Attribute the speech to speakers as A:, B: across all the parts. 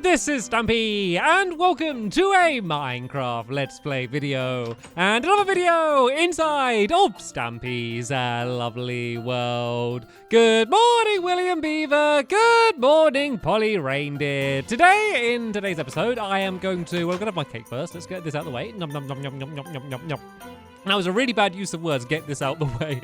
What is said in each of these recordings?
A: this is Stampy, and welcome to a Minecraft Let's Play video, and another video inside of Stampy's lovely world. Good morning, William Beaver. Good morning, Polly Reindeer. Today, in today's episode, I am going to, well, I'm going to have my cake first. Let's get this out of the way. Nom, nom, nom, nom, nom, nom, nom, nom, nom. That was a really bad use of words, get this out the way.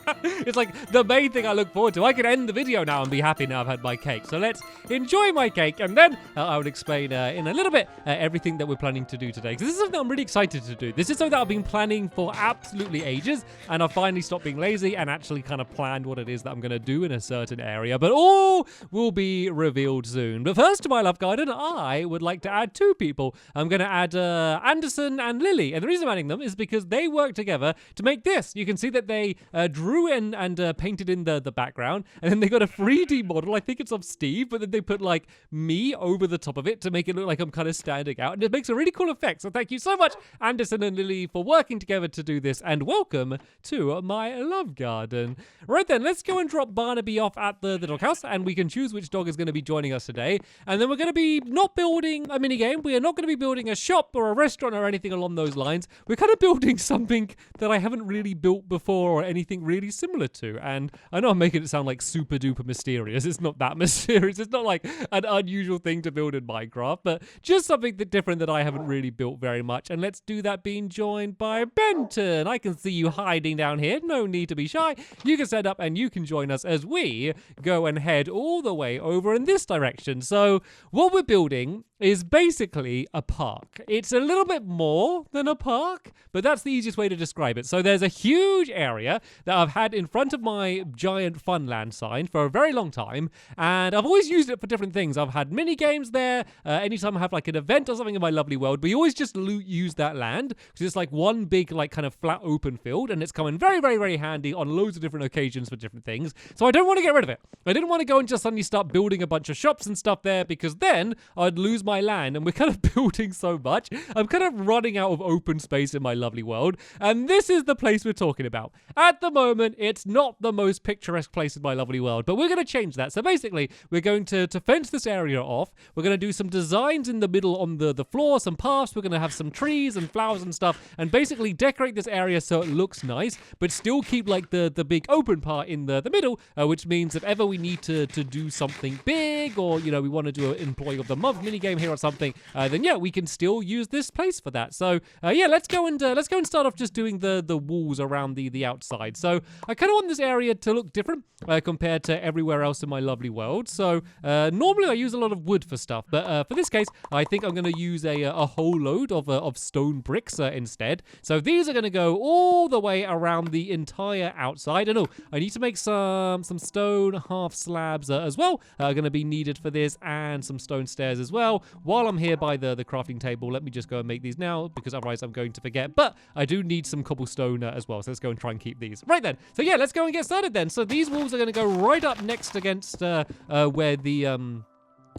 A: It's like the main thing I look forward to. I can end the video now and be happy now I've had my cake. So let's enjoy my cake, and then I will explain in a little bit everything that we're planning to do today. Because this is something I'm really excited to do. This is something that I've been planning for absolutely ages, and I've finally stopped being lazy and actually kind of planned what it is that I'm going to do in a certain area. But all will be revealed soon. But first, to my love garden, I would like to add two people. I'm going to add Anderson and Lily. And the reason I'm adding them is because they work together to make this. You can see that they drew and painted in the background, and then they got a 3D model. I think it's of Steve, but then they put like me over the top of it to make it look like I'm kind of standing out, and it makes a really cool effect. So thank you so much, Anderson and Lily, for working together to do this, and welcome to my love garden. Right then, let's go and drop Barnaby off at the doghouse, and we can choose which dog is going to be joining us today. And then we're going to be not building a mini game. We are not going to be building a shop or a restaurant or anything along those lines. We're kind of building something that I haven't really built before or anything really similar to. And I know I'm making it sound like super duper mysterious. It's not that mysterious. It's not like an unusual thing to build in Minecraft, but just something different that I haven't really built very much. And let's do that being joined by Benton. I can see you hiding down here. No need to be shy. You can stand up and you can join us as we go and head all the way over in this direction. So what we're building is basically a park. It's a little bit more than a park, but that's the easiest way to describe it. So there's a huge area that I've had in front of my giant Funland sign for a very long time, and I've always used it for different things. I've had mini games there. Anytime I have like an event or something in my lovely world, we always just use that land because it's like one big like kind of flat open field, and it's coming very, very, very handy on loads of different occasions for different things. So I don't want to get rid of it. I didn't want to go and just suddenly start building a bunch of shops and stuff there, because then I'd lose my land, and we're kind of building so much. I'm kind of running out of open space in my lovely world, and this is the place we're talking about. At the moment, it's not the most picturesque place in my lovely world, but we're going to change that. So basically, we're going to fence this area off. We're going to do some designs in the middle on the floor, some paths. We're going to have some trees and flowers and stuff, and basically decorate this area so it looks nice, but still keep like the big open part in the middle, which means if ever we need to do something big, or you know, we want to do an employee of the month mini game here or something, then yeah, we can still use this place for that. So yeah, let's go and start off just doing the walls around the outside. So I kind of want this area to look different compared to everywhere else in my lovely world. So normally I use a lot of wood for stuff, but for this case, I think I'm going to use a whole load of stone bricks instead. So these are going to go all the way around the entire outside. And I need to make some stone half slabs as well. Are going to be needed for this, and some stone stairs as well. While I'm here by the crafting table, let me just go and make these now, because otherwise I'm going to forget. But I do need some cobblestone as well, so let's go and try and keep these. Right then, so yeah, let's go and get started then. So these walls are going to go right up next against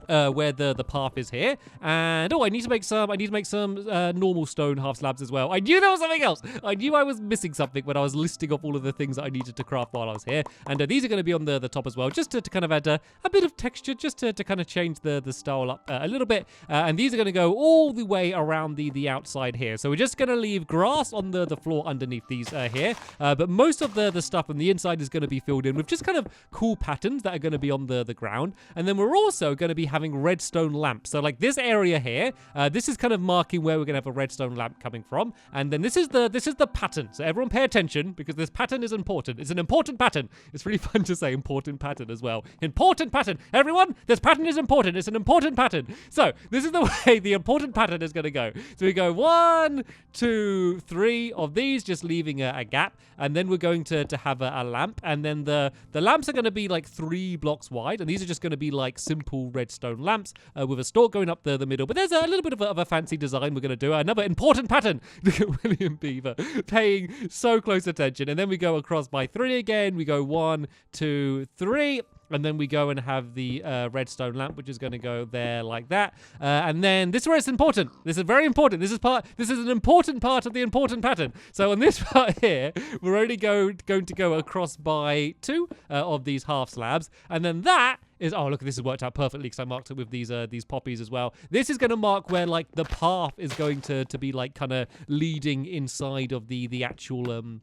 A: where the path is here, and I need to make some normal stone half slabs as well. I knew there was something else. I knew I was missing something when I was listing off all of the things that I needed to craft while I was here, and these are going to be on the top as well, just to kind of add a bit of texture, just to kind of change the style up a little bit, and these are going to go all the way around the outside here. So we're just going to leave grass on the floor underneath these here, but most of the stuff on the inside is going to be filled in with just kind of cool patterns that are going to be on the ground, and then we're also going to be having redstone lamps. So like this area here, this is kind of marking where we're gonna have a redstone lamp coming from, and then this is the pattern. So everyone pay attention, because this pattern is important. It's an important pattern. It's really fun to say important pattern as well. Important pattern. Everyone, this pattern is important. It's an important pattern. So this is the way the important pattern is gonna go. So we go 1, 2, 3 of these, just leaving a gap, and then we're going to have a lamp, and then the lamps are gonna be like 3 blocks wide, and these are just gonna be like simple redstone lamps with a stalk going up the middle. But there's a little bit of a fancy design we're going to do. Another important pattern. Look at William Beaver paying so close attention. And then we go across by 3 again. We go 1, 2, 3. And then we go and have the redstone lamp, which is going to go there like that. And then this is where it's important. This is very important. This is an important part of the important pattern. So on this part here, we're only going to go across by 2 of these half slabs. And then that is, oh, look, this has worked out perfectly because I marked it with these poppies as well. This is going to mark where, like, the path is going to be, like, kind of leading inside of the actual,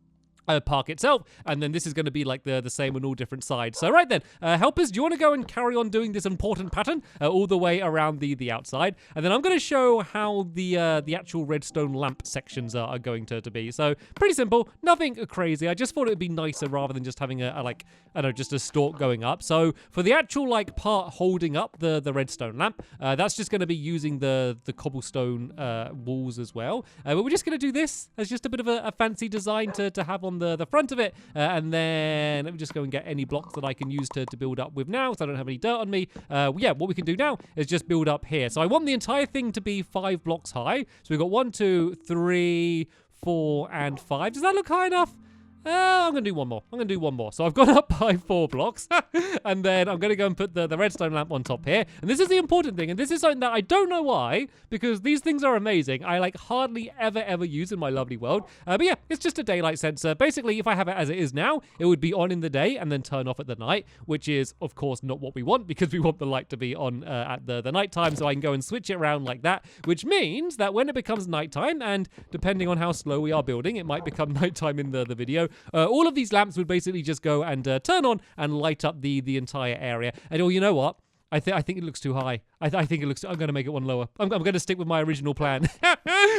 A: park itself, and then this is going to be like the same on all different sides. So right then, helpers, do you want to go and carry on doing this important pattern all the way around the outside? And then I'm going to show how the actual redstone lamp sections are going to be. So pretty simple, nothing crazy. I just thought it'd be nicer rather than just having a like, I don't know, just a stalk going up. So for the actual like part holding up the redstone lamp, that's just going to be using the cobblestone walls as well. But we're just going to do this as just a bit of a fancy design to have on the front of it, and then let me just go and get any blocks that I can use to build up with now, so I don't have any dirt on me. Yeah, what we can do now is just build up here. So I want the entire thing to be 5 blocks high. So we've got 1, 2, 3, 4, and 5. Does that look high enough? I'm going to do one more. I'm going to do one more. So I've gone up by 4 blocks. And then I'm going to go and put the redstone lamp on top here. And this is the important thing. And this is something that I don't know why, because these things are amazing. I like hardly ever use in my lovely world. But yeah, it's just a daylight sensor. Basically, if I have it as it is now, it would be on in the day and then turn off at the night, which is, of course, not what we want, because we want the light to be on at the night time. So I can go and switch it around like that, which means that when it becomes nighttime, and depending on how slow we are building, it might become nighttime in the video, all of these lamps would basically just go and turn on and light up the entire area. And oh, you know what? I think it looks too high. I think it looks... I'm going to make it one lower. I'm going to stick with my original plan.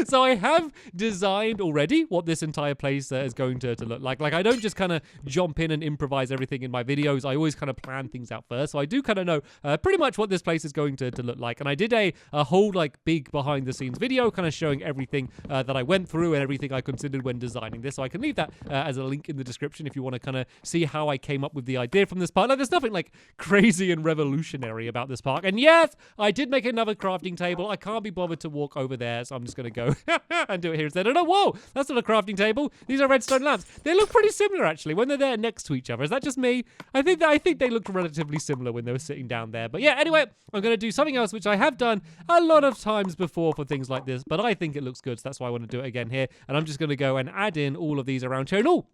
A: So I have designed already what this entire place is going to look like. Like, I don't just kind of jump in and improvise everything in my videos. I always kind of plan things out first. So I do kind of know pretty much what this place is going to look like. And I did a whole, like, big behind-the-scenes video kind of showing everything that I went through and everything I considered when designing this. So I can leave that as a link in the description if you want to kind of see how I came up with the idea from this part. Like, there's nothing, like, crazy and revolutionary about this park. And yes, I did make another crafting table. I can't be bothered to walk over there, so I'm just going to go and do it here instead. Oh, no, whoa, that's not a crafting table. These are redstone lamps. They look pretty similar, actually, when they're there next to each other. Is that just me? I think they looked relatively similar when they were sitting down there. But yeah, anyway, I'm going to do something else, which I have done a lot of times before for things like this, but I think it looks good, so that's why I want to do it again here. And I'm just going to go and add in all of these around here. And oh,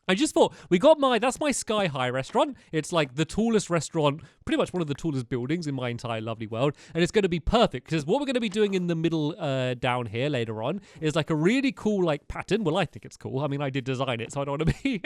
A: I just thought, that's my Sky High restaurant. It's like the tallest restaurant, pretty much one of the tallest buildings in my entire lovely world. And it's going to be perfect because what we're going to be doing in the middle down here later on is like a really cool like pattern. Well, I think it's cool. I mean, I did design it, so I don't want to be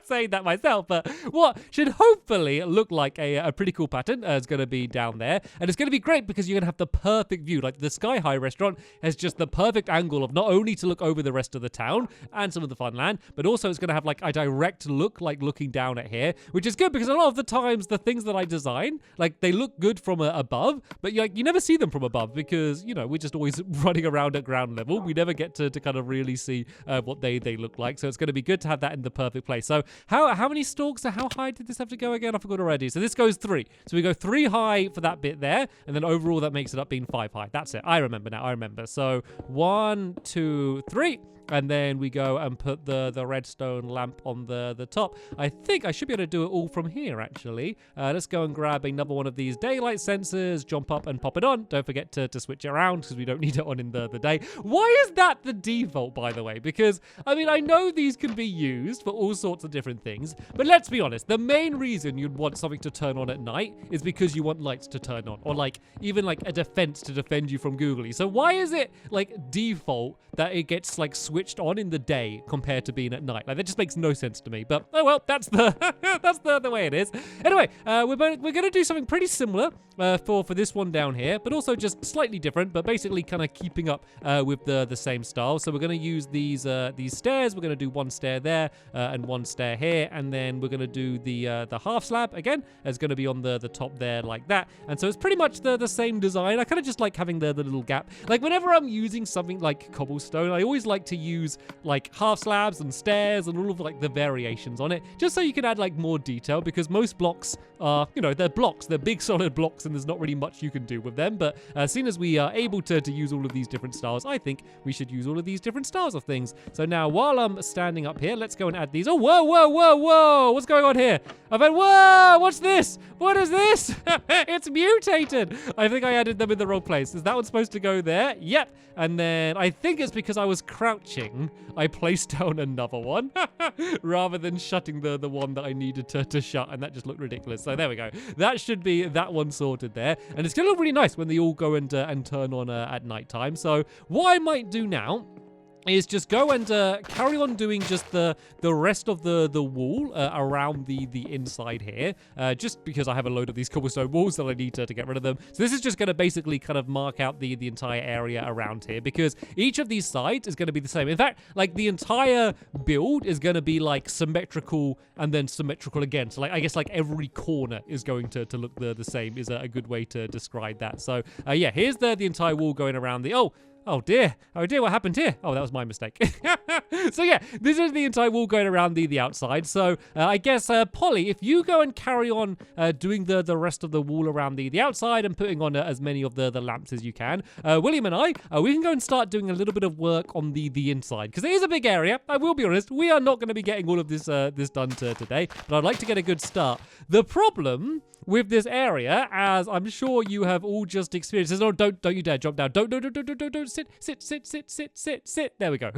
A: saying that myself. But what should hopefully look like a pretty cool pattern is going to be down there. And it's going to be great because you're going to have the perfect view. Like the Sky High restaurant has just the perfect angle of not only to look over the rest of the town and some of the fun land, but also it's going to have like a direct look, like looking down at here, which is good because a lot of the times the things that I design, like they look good from above, but you never see them from above because, you know, we're just always running around at ground level. We never get to kind of really see what they look like. So it's going to be good to have that in the perfect place. So how many stalks, or how high did this have to go again? I forgot already. So this goes 3. So we go 3 high for that bit there, and then overall that makes it up being 5 high. That's it. I remember now. I remember. So 1, 2, 3. And then we go and put the redstone lamp on the top. I think I should be able to do it all from here, actually. Let's go and grab another one of these daylight sensors, jump up and pop it on. Don't forget to switch it around because we don't need it on in the day. Why is that the default, by the way? Because, I mean, I know these can be used for all sorts of different things, but let's be honest. The main reason you'd want something to turn on at night is because you want lights to turn on, or like even like a defense to defend you from googly. So why is it like default that it gets like switched on in the day compared to being at night? Like that just makes no sense to me. But oh well, that's the that's the way it is. Anyway, we're gonna do something pretty similar for this one down here, but also just slightly different, but basically kind of keeping up with the same style. So we're gonna use these stairs. We're gonna do 1 stair there and 1 stair here, and then we're gonna do the half slab again. It's gonna be on the top there like that. And so it's pretty much the same design. I kind of just like having the little gap. Like whenever I'm using something like cobblestone, I always like to use like half slabs and stairs and all of like the variations on it, just so you can add like more detail, because most blocks are, you know, they're blocks, they're big solid blocks, and there's not really much you can do with them. But as soon as we are able to use all of these different styles, I think we should use all of these different styles of things. So now while I'm standing up here, let's go and add these. Oh, whoa, what's going on here? I went, whoa, what's this? What is this? It's mutated. I think I added them in the wrong place. Is that one supposed to go there? Yep. And then I think it's because I was crouching wishing I placed down another one rather than shutting the one that I needed to shut, and that just looked ridiculous. So there we go. That should be that one sorted there, and it's gonna look really nice when they all go and turn on at nighttime. So what I might do now is just go and carry on doing just the rest of the wall around the inside here, just because I have a load of these cobblestone walls that I need to get rid of them. So this is just going to basically kind of mark out the entire area around here, because each of these sides is going to be the same. In fact, like the entire build is going to be like symmetrical and then symmetrical again. So like I guess like every corner is going to look the same is a good way to describe that. So yeah, here's the entire wall going around the Oh dear, what happened here? Oh, that was my mistake. So yeah, this is the entire wall going around the outside. So I guess, Polly, if you go and carry on doing the rest of the wall around the outside and putting on as many of the lamps as you can, William and I, we can go and start doing a little bit of work on the inside, because it is a big area. I will be honest, we are not going to be getting all of this done today, but I'd like to get a good start. The problem with this area, as I'm sure you have all just experienced, is, oh, don't you dare jump down. Don't sit. There we go.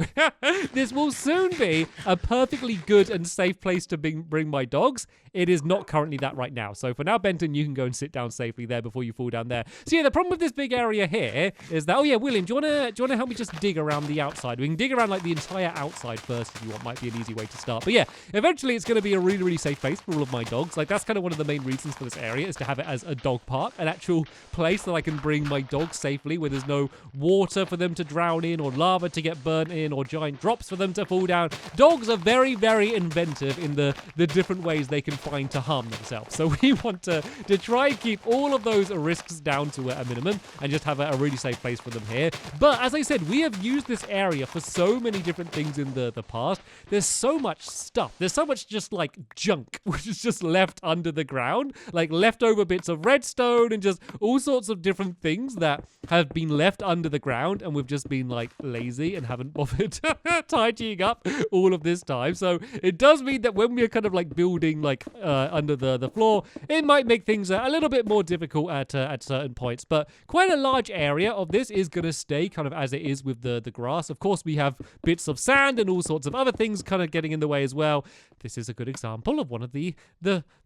A: This will soon be a perfectly good and safe place to bring my dogs. It is not currently that right now. So for now, Benton, you can go and sit down safely there before you fall down there. So yeah, the problem with this big area here is that, oh yeah, William, do you wanna help me just dig around the outside? We can dig around like the entire outside first if you want. Might be an easy way to start. But yeah, eventually it's gonna be a really, really safe place for all of my dogs. Like that's kind of one of the main reasons for this area, is to have it as a dog park, an actual place that I can bring my dogs safely, where there's no water for them to drown in, or lava to get burnt in, or giant drops for them to fall down. Dogs are very, very inventive in the different ways they can find to harm themselves. So we want to try and keep all of those risks down to a minimum and just have a really safe place for them here. But as I said, we have used this area for so many different things in the past. There's so much stuff. There's so much just like junk, which is just left under the ground, like leftover bits of redstone and just all sorts of different things that have been left under the ground, and we've just been like lazy and haven't bothered tidying up all of this time. So it does mean that when we're kind of like building like under the floor, it might make things a little bit more difficult at certain points. But quite a large area of this is going to stay kind of as it is with the grass. Of course, we have bits of sand and all sorts of other things kind of getting in the way as well. This is a good example of one of the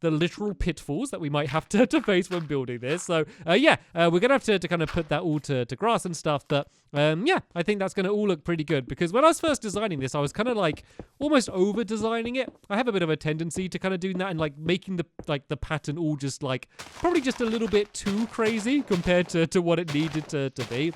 A: literal pitfalls that we might have to face when building this. So yeah, we're gonna have to kind of put that all to grass and stuff. But yeah, I think that's gonna all look pretty good, because when I was first designing this, I was kind of like almost over designing it. I have a bit of a tendency to kind of doing that and like making the pattern all just like probably just a little bit too crazy compared to what it needed to be.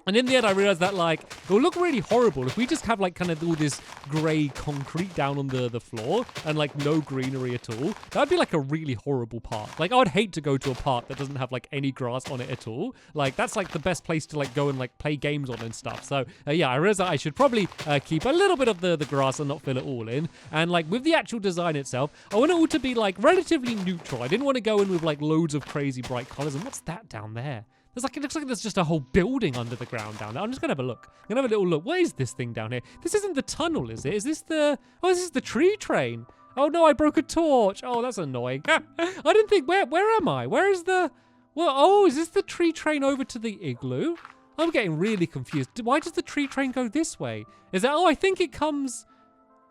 A: And in the end, I realized that, like, it will look really horrible if we just have, like, kind of all this grey concrete down on the floor and, like, no greenery at all. That would be, like, a really horrible park. Like, I would hate to go to a park that doesn't have, like, any grass on it at all. Like, that's, like, the best place to, like, go and, like, play games on and stuff. So, yeah, I realized that I should probably keep a little bit of the grass and not fill it all in. And, like, with the actual design itself, I want it all to be, like, relatively neutral. I didn't want to go in with, like, loads of crazy bright colors. And what's that down there? It looks like there's just a whole building under the ground down there. I'm just going to have a look. I'm going to have a little look. What is this thing down here? This isn't the tunnel, is it? Is this the... Oh, this is the tree train. Oh, no, I broke a torch. Oh, that's annoying. I didn't think... Where am I? Where is the... Well, oh, is this the tree train over to the igloo? I'm getting really confused. Why does the tree train go this way? Is that... Oh, I think it comes...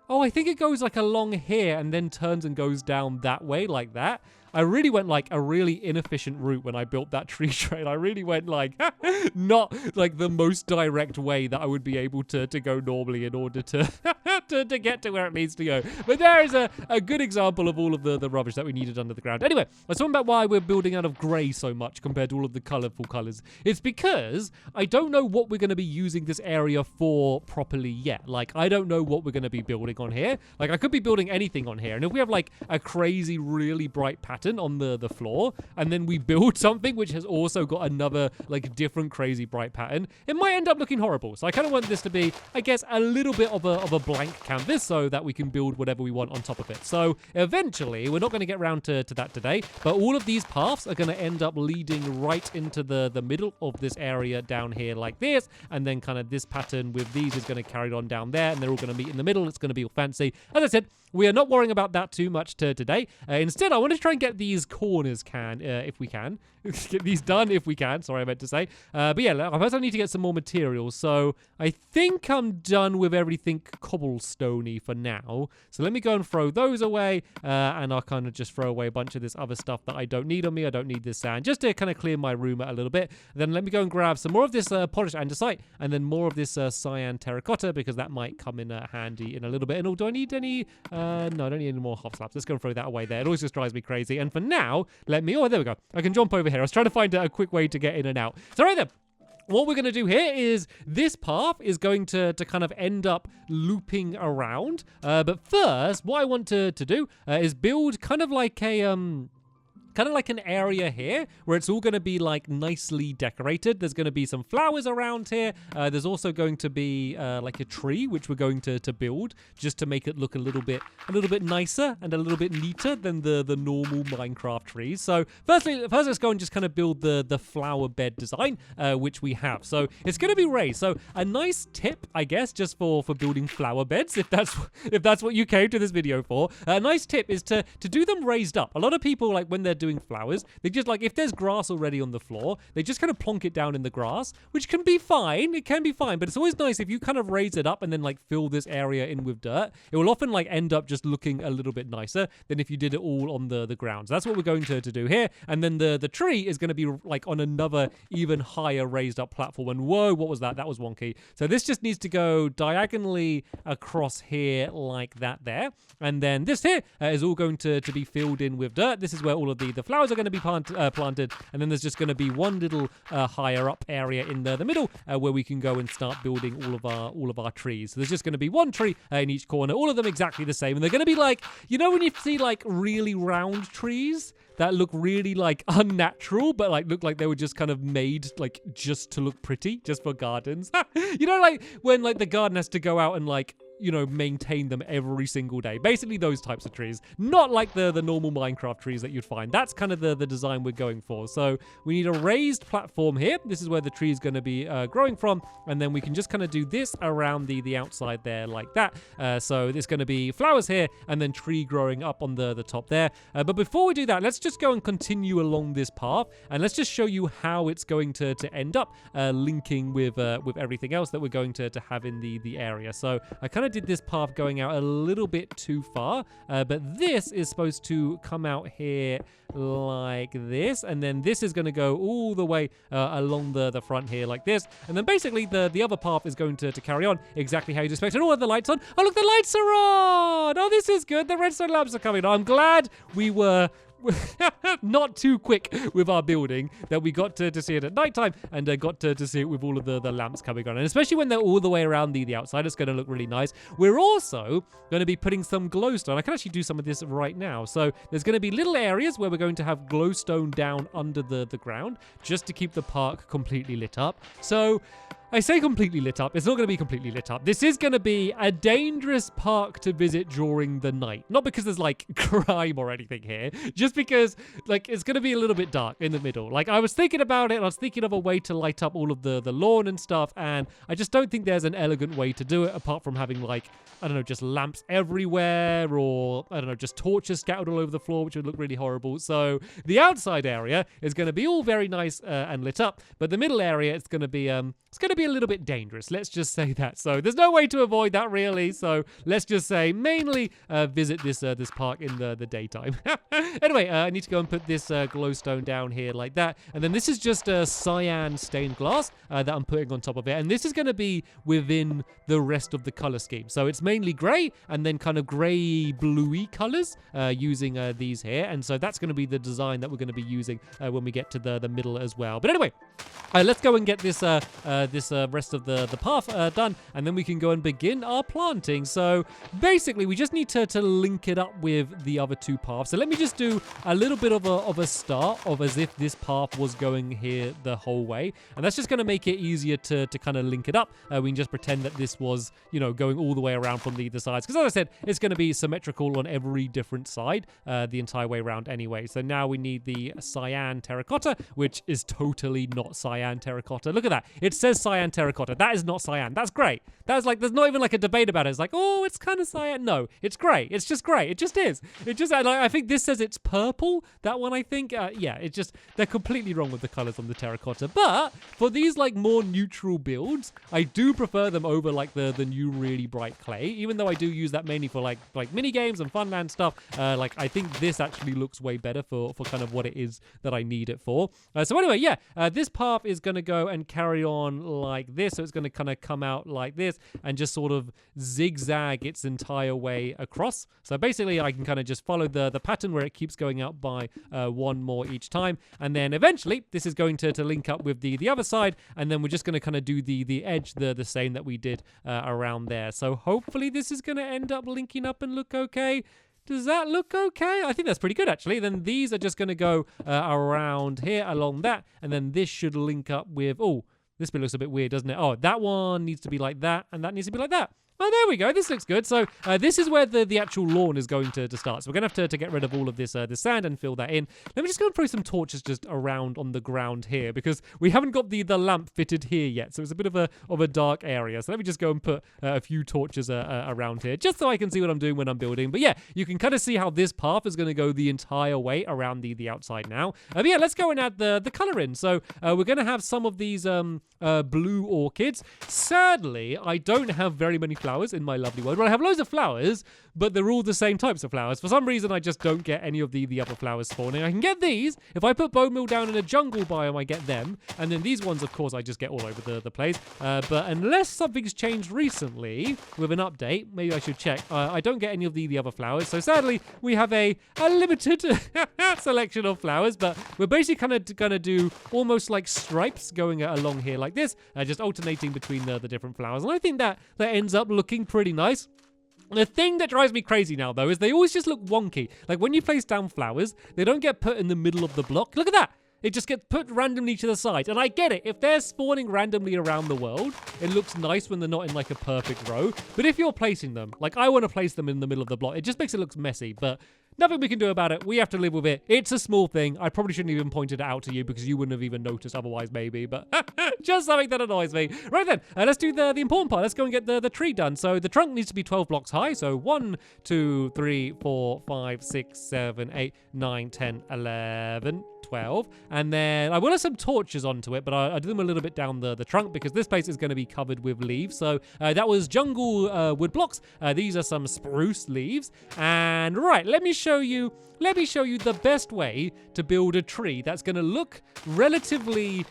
A: Oh, I think it goes like along here and then turns and goes down that way like that. I really went like a really inefficient route when I built that tree train. I really went like not like the most direct way that I would be able to go normally in order to to get to where it needs to go. But there is a good example of all of the rubbish that we needed under the ground. Anyway, I was talking about why we're building out of grey so much compared to all of the colourful colours. It's because I don't know what we're going to be using this area for properly yet. Like, I don't know what we're going to be building on here. Like, I could be building anything on here. And if we have like a crazy, really bright pattern on the floor, and then we build something which has also got another like different crazy bright pattern, it might end up looking horrible. So I kind of want this to be, I guess, a little bit of a blank canvas so that we can build whatever we want on top of it. So eventually, we're not going to get around to that today, but all of these paths are going to end up leading right into the middle of this area down here like this, and then kind of this pattern with these is going to carry on down there, and they're all going to meet in the middle. It's going to be all fancy. As I said, we are not worrying about that too much today. Instead, I want to try and get these corners if we can. Get these done if we can. Sorry, I meant to say. But yeah, I first I need to get some more materials. So I think I'm done with everything cobblestoney for now. So let me go and throw those away. And I'll kind of just throw away a bunch of this other stuff that I don't need on me. I don't need this sand. Just to kind of clear my room a little bit. Then let me go and grab some more of this polished andesite. And then more of this cyan terracotta, because that might come in handy in a little bit. And do I need any... no, I don't need any more hop slabs. Let's go and throw that away there. It always just drives me crazy. And for now, let me... Oh, there we go. I can jump over here. I was trying to find a quick way to get in and out. So right then. What we're going to do here is this path is going to kind of end up looping around. But first, what I want to do is build kind of like an area here where it's all going to be like nicely decorated. There's going to be some flowers around here. There's also going to be like a tree which we're going to build just to make it look a little bit nicer and a little bit neater than the normal Minecraft trees. So first let's go and just kind of build the flower bed design which we have. So it's going to be raised. So a nice tip, I guess, just for building flower beds, if that's what you came to this video for. A nice tip is to do them raised up. A lot of people, like when they're doing flowers, they just like, if there's grass already on the floor, they just kind of plonk it down in the grass, which can be fine. It can be fine, but it's always nice if you kind of raise it up and then like fill this area in with dirt. It will often like end up just looking a little bit nicer than if you did it all on the ground. So that's what we're going to do here. And then the tree is going to be like on another even higher raised up platform. And whoa, what was that? That was wonky. So this just needs to go diagonally across here like that there. And then this here is all going to be filled in with dirt. This is where all of the flowers are going to be planted, and then there's just going to be one little higher up area in the middle where we can go and start building all of our trees. So there's just going to be one tree in each corner, all of them exactly the same, and they're going to be like, you know, when you see like really round trees that look really like unnatural, but like look like they were just kind of made like just to look pretty, just for gardens. You know, like when like the garden has to go out and like, you know, maintain them every single day. Basically those types of trees. Not like the normal Minecraft trees that you'd find. That's kind of the design we're going for. So we need a raised platform here. This is where the tree is going to be growing from. And then we can just kind of do this around the outside there like that. So there's going to be flowers here and then tree growing up on the top there. But before we do that, let's just go and continue along this path. And let's just show you how it's going to end up linking with everything else that we're going to have in the area. So I kind of did this path going out a little bit too far, but this is supposed to come out here like this, and then this is going to go all the way along the front here like this, and then basically the other path is going to carry on exactly how you'd expect. And all of the lights on. Oh look, the lights are on. Oh, this is good. The redstone lamps are coming on. I'm glad we were not too quick with our building, that we got to see it at nighttime and got to see it with all of the lamps coming on. And especially when they're all the way around the outside, it's going to look really nice. We're also going to be putting some glowstone. I can actually do some of this right now. So there's going to be little areas where we're going to have glowstone down under the ground just to keep the park completely lit up. So I say completely lit up. It's not going to be completely lit up. This is going to be a dangerous park to visit during the night. Not because there's like crime or anything here, just because like it's going to be a little bit dark in the middle. Like I was thinking about it and I was thinking of a way to light up all of the lawn and stuff, and I just don't think there's an elegant way to do it apart from having like, I don't know, just lamps everywhere, or I don't know, just torches scattered all over the floor, which would look really horrible. So the outside area is going to be all very nice and lit up, but the middle area it's going to be a little bit dangerous. Let's just say that. So there's no way to avoid that really. So let's just say mainly visit this park in the daytime. Anyway, I need to go and put this glowstone down here like that. And then this is just cyan stained glass that I'm putting on top of it. And this is going to be within the rest of the color scheme. So it's mainly gray and then kind of gray bluey colors using these here. And so that's going to be the design that we're going to be using when we get to the middle as well. But anyway, let's go and get this rest of the path done, and then we can go and begin our planting. So basically we just need to link it up with the other two paths. So let me just do a little bit of a start of as if this path was going here the whole way, and that's just going to make it easier to kind of link it up. We can just pretend that this was, you know, going all the way around from either sides, because as I said, it's going to be symmetrical on every different side the entire way around anyway. So now we need the cyan terracotta, which is totally not cyan terracotta. Look at that, it says cyan cyan terracotta. That is not cyan. That's great. That's like, there's not even like a debate about it. It's like, oh, it's kind of cyan. No, it's great. It's just great. It just is. It just, I think this says it's purple. That one, I think, yeah, it just, they're completely wrong with the colors on the terracotta. But for these like more neutral builds, I do prefer them over like the new really bright clay, even though I do use that mainly for like mini games and funland stuff. Like I think this actually looks way better for kind of what it is that I need it for. So anyway, yeah, this path is going to go and carry on like this. So it's going to kind of come out like this and just sort of zigzag its entire way across. So basically I can kind of just follow the pattern where it keeps going out by one more each time. And then eventually this is going to link up with the other side. And then we're just going to kind of do the edge the same that we did around there. So hopefully this is going to end up linking up and look okay. Does that look okay? I think that's pretty good, actually. Then these are just going to go around here along that. And then this should link up with... Oh, this bit looks a bit weird, doesn't it? Oh, that one needs to be like that. And that needs to be like that. Oh, there we go. This looks good. So this is where the actual lawn is going to start. So we're going to have to get rid of all of this sand and fill that in. Let me just go and throw some torches just around on the ground here because we haven't got the lamp fitted here yet. So it's a bit of a dark area. So let me just go and put a few torches around here just so I can see what I'm doing when I'm building. But yeah, you can kind of see how this path is going to go the entire way around the outside now. But yeah, let's go and add the color in. So we're going to have some of these blue orchids. Sadly, I don't have very many flowers in my lovely world. Well, I have loads of flowers, but they're all the same types of flowers. For some reason, I just don't get any of the other flowers spawning. I can get these. If I put bone meal down in a jungle biome, I get them. And then these ones, of course, I just get all over the place. But unless something's changed recently with an update, maybe I should check. I don't get any of the other flowers. So sadly, we have a limited selection of flowers. But we're basically kind of going to do almost like stripes going along here like this, just alternating between the different flowers. And I think that ends up looking pretty nice. The thing that drives me crazy now, though, is they always just look wonky. Like when you place down flowers, they don't get put in the middle of the block. Look at that. It just gets put randomly to the side. And I get it. If they're spawning randomly around the world, it looks nice when they're not in like a perfect row. But if you're placing them, like I want to place them in the middle of the block, it just makes it look messy. But nothing we can do about it. We have to live with it. It's a small thing. I probably shouldn't even pointed it out to you because you wouldn't have even noticed otherwise, maybe. But just something that annoys me. Right then, let's do the important part. Let's go and get the tree done. So the trunk needs to be 12 blocks high. So 1, 2, 3, 4, 5, 6, 7, 8, 9, 10, 11, 12. And then I will have some torches onto it, but I do them a little bit down the trunk because this place is going to be covered with leaves. So that was jungle wood blocks. These are some spruce leaves. And right, let me show you the best way to build a tree that's going to look relatively,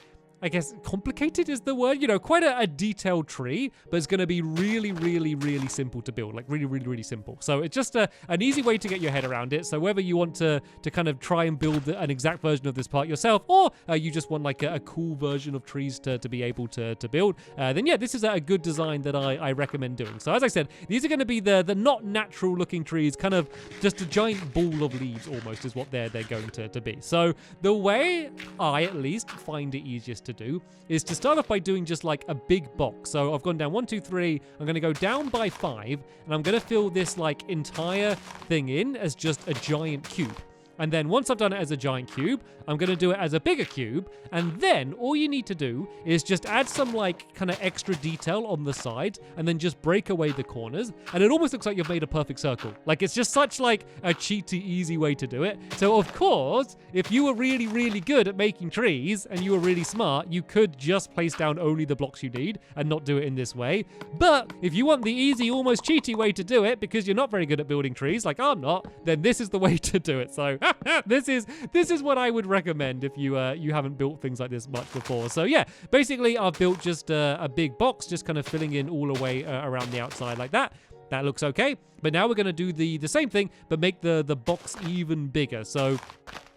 A: I guess, complicated is the word. You know, quite a detailed tree, but it's going to be really, really, really simple to build. Like really, really, really simple. So it's just an easy way to get your head around it. So whether you want to kind of try and build an exact version of this part yourself, or you just want like a cool version of trees to be able to build, then yeah, this is a good design that I recommend doing. So as I said, these are going to be the not natural looking trees, kind of just a giant ball of leaves almost is what they're going to be. So the way I at least find it easiest to do is to start off by doing just like a big box. So I've gone down 1, 2, 3. I'm going to go down by 5, and I'm going to fill this like entire thing in as just a giant cube. And then once I've done it as a giant cube, I'm going to do it as a bigger cube. And then all you need to do is just add some like kind of extra detail on the sides and then just break away the corners. And it almost looks like you've made a perfect circle. Like it's just such like a cheaty, easy way to do it. So of course, if you were really, really good at making trees and you were really smart, you could just place down only the blocks you need and not do it in this way. But if you want the easy, almost cheaty way to do it because you're not very good at building trees, like I'm not, then this is the way to do it. So this is what I would recommend if you haven't built things like this much before. So yeah, basically I've built just a big box, just kind of filling in all the way around the outside like that. That looks okay. But now we're going to do the same thing, but make the box even bigger. So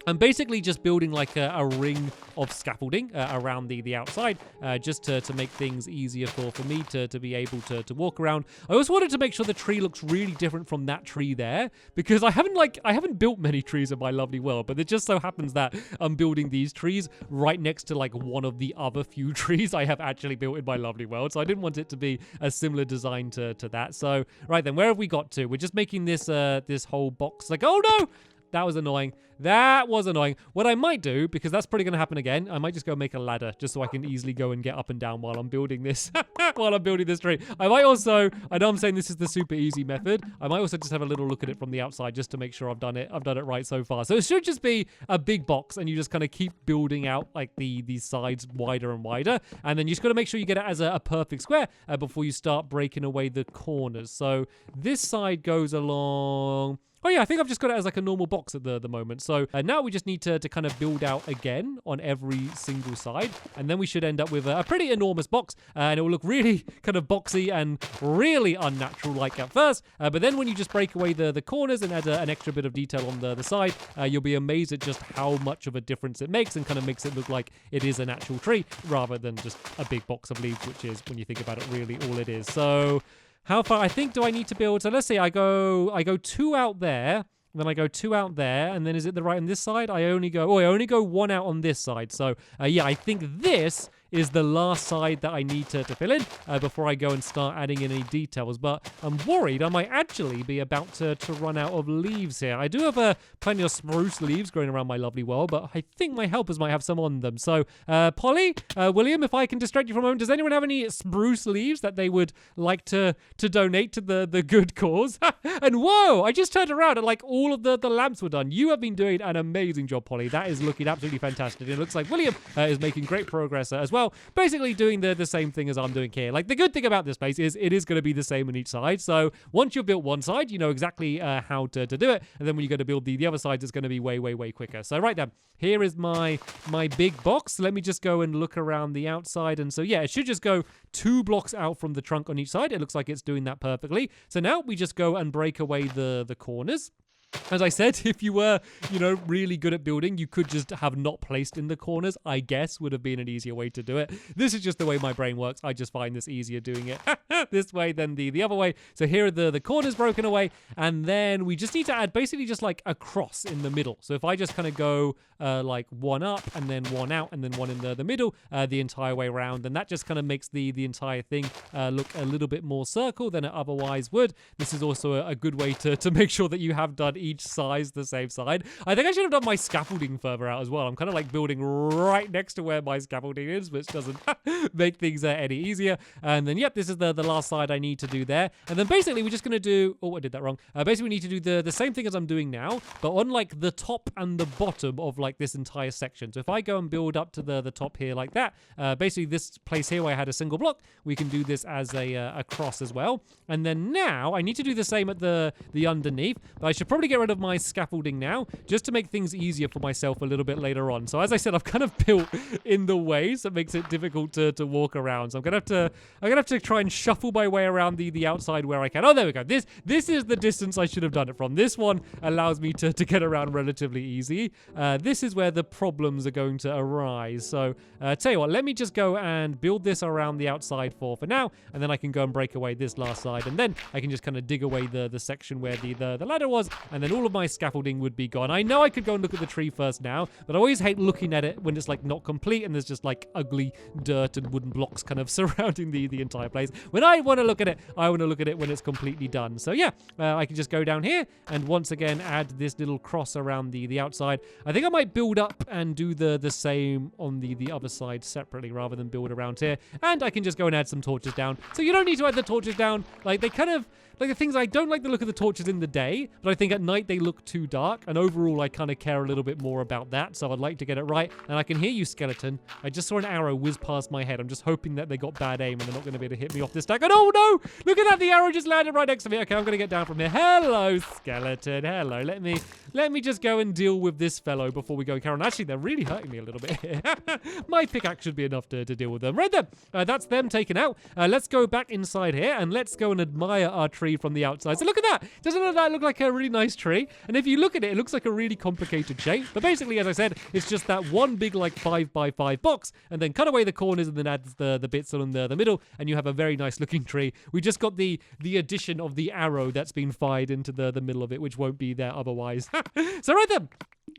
A: I'm basically just building like a ring of scaffolding around the outside, just to make things easier for me to be able to walk around. I also wanted to make sure the tree looks really different from that tree there, because I haven't built many trees in my lovely world, but it just so happens that I'm building these trees right next to like one of the other few trees I have actually built in my lovely world. So I didn't want it to be a similar design to that. So right then, where have we got to? We're just making this whole box like, oh no! That was annoying. That was annoying. What I might do, because that's probably going to happen again, I might just go make a ladder just so I can easily go and get up and down while I'm building this. While I'm building this tree. I might also, I know I'm saying this is the super easy method. I might also just have a little look at it from the outside just to make sure I've done it right so far. So it should just be a big box and you just kind of keep building out like these sides wider and wider. And then you just got to make sure you get it as a perfect square before you start breaking away the corners. So this side goes along. Oh yeah, I think I've just got it as like a normal box at the moment. So now we just need to kind of build out again on every single side. And then we should end up with a pretty enormous box. And it will look really kind of boxy and really unnatural like at first. But then when you just break away the corners and add an extra bit of detail on the side, you'll be amazed at just how much of a difference it makes and kind of makes it look like it is an actual tree rather than just a big box of leaves, which is, when you think about it, really all it is. So how far, I think, do I need to build? So let's say I go 2 out there, then I go 2 out there, and then is it the right on this side? I only go 1 out on this side. So yeah, I think this is the last side that I need to fill in before I go and start adding in any details. But I'm worried I might actually be about to run out of leaves here. I do have plenty of spruce leaves growing around my lovely world, but I think my helpers might have some on them. So Polly, William, if I can distract you for a moment, does anyone have any spruce leaves that they would like to donate to the good cause? And whoa, I just turned around and like all of the lamps were done. You have been doing an amazing job, Polly. That is looking absolutely fantastic. It looks like William is making great progress as well. Basically doing the same thing as I'm doing here. Like, the good thing about this place is it is going to be the same on each side. So once you've built one side, you know exactly how to do it. And then when you go to build the other sides, it's going to be way, way, way quicker. So right then, here is my big box. Let me just go and look around the outside. And so yeah, it should just go 2 blocks out from the trunk on each side. It looks like it's doing that perfectly. So now we just go and break away the corners. As I said, if you were, really good at building, you could just have not placed in the corners, I guess, would have been an easier way to do it. This is just the way my brain works. I just find this easier doing it this way than the other way. So here are the corners broken away. And then we just need to add basically just like a cross in the middle. So if I just kind of go like 1 up and then 1 out and then 1 in the middle the entire way around, then that just kind of makes the entire thing look a little bit more circle than it otherwise would. This is also a good way to make sure that you have done each size the same side. I think I should have done my scaffolding further out as well. I'm kind of like building right next to where my scaffolding is, which doesn't make things any easier. And then, yep, this is the last side I need to do there. And then basically we're just going to do, oh, I did that wrong. Basically we need to do the same thing as I'm doing now, but on like the top and the bottom of like this entire section. So if I go and build up to the top here like that, basically this place here where I had a single block, we can do this as a cross as well. And then now I need to do the same at the underneath, but I should probably get rid of my scaffolding now just to make things easier for myself a little bit later on. So as I said, I've kind of built in the way, so it makes it difficult to walk around. So I'm gonna have to try and shuffle my way around the outside where I can. Oh, there we go. This is the distance I should have done it from. This one allows me to get around relatively easy. This is where the problems are going to arise. So tell you what, let me just go and build this around the outside for now, and then I can go and break away this last side, and then I can just kind of dig away the section where the ladder was, and then all of my scaffolding would be gone. I know I could go and look at the tree first now, but I always hate looking at it when it's like not complete and there's just like ugly dirt and wooden blocks kind of surrounding the entire place. When I want to look at it, I want to look at it when it's completely done. So yeah, I can just go down here and once again add this little cross around the outside. I think I might build up and do the same on the other side separately rather than build around here. And I can just go and add some torches down. So you don't need to add the torches down. Like, they kind of, like, the things, I don't like the look of the torches in the day, but I think at night they look too dark, and overall I kind of care a little bit more about that, so I'd like to get it right. And I can hear you, skeleton. I just saw an arrow whiz past my head. I'm just hoping that they got bad aim and they're not going to be able to hit me off this stack. And oh no! Look at that, the arrow just landed right next to me. Okay, I'm going to get down from here. Hello, skeleton. Hello. Let me just go and deal with this fellow before we go and carry on. Actually, they're really hurting me a little bit here. My pickaxe should be enough to deal with them. Right then, that's them taken out. Let's go back inside here and let's go and admire our tree from the outside. So look at that. Doesn't that look like a really nice tree? And if you look at it, it looks like a really complicated shape. But basically, as I said, it's just that one big like 5x5 box, and then cut away the corners and then add the bits on the middle, and you have a very nice looking tree. We just got the addition of the arrow that's been fired into the middle of it, which won't be there otherwise. So right then,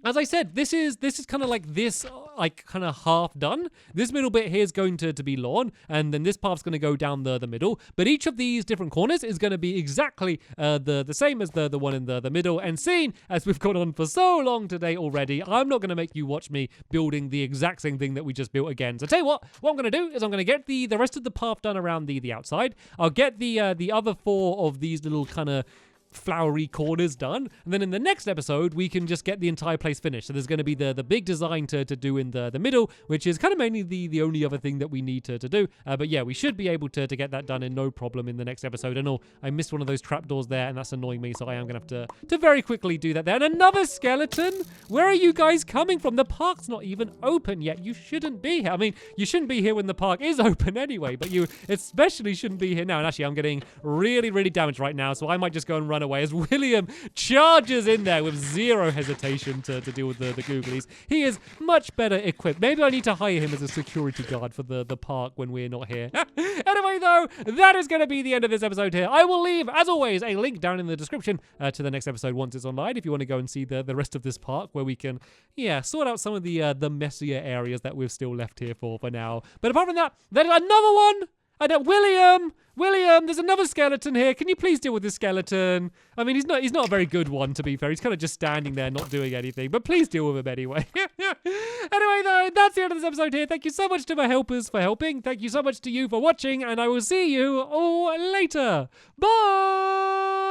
A: as I said, this is kind of like this like kind of half done. This middle bit here is going to be lawn, and then this path's going to go down the middle. But each of these different corners is going to be exactly the same as the one in the middle. And seeing as we've gone on for so long today already, I'm not going to make you watch me building the exact same thing that we just built again. So tell you what I'm going to do is I'm going to get the rest of the path done around the outside. I'll get the other 4 of these little kind of flowery corners done, and then in the next episode we can just get the entire place finished. So there's going to be the big design to do in the middle, which is kind of mainly the only other thing that we need to do, but yeah, we should be able to get that done in no problem in the next episode. I know I missed one of those trapdoors there, and that's annoying me, so I am going to have to very quickly do that there. And another skeleton. Where are you guys coming from? The park's not even open yet. You shouldn't be here. I mean, you shouldn't be here when the park is open anyway, but you especially shouldn't be here now. And actually, I'm getting really damaged right now, so I might just go and run away as William charges in there with zero hesitation to deal with the googlies. He is much better equipped. Maybe I need to hire him as a security guard for the park when we're not here. Anyway, though, that is going to be the end of this episode here. I will leave, as always, a link down in the description to the next episode once it's online, if you want to go and see the rest of this park, where we can, sort out some of the messier areas that we've still left here for now. But apart from that, there's another one. William, there's another skeleton here. Can you please deal with this skeleton? I mean, he's not a very good one, to be fair. He's kind of just standing there, not doing anything. But please deal with him anyway. Anyway, though, that's the end of this episode here. Thank you so much to my helpers for helping. Thank you so much to you for watching. And I will see you all later. Bye!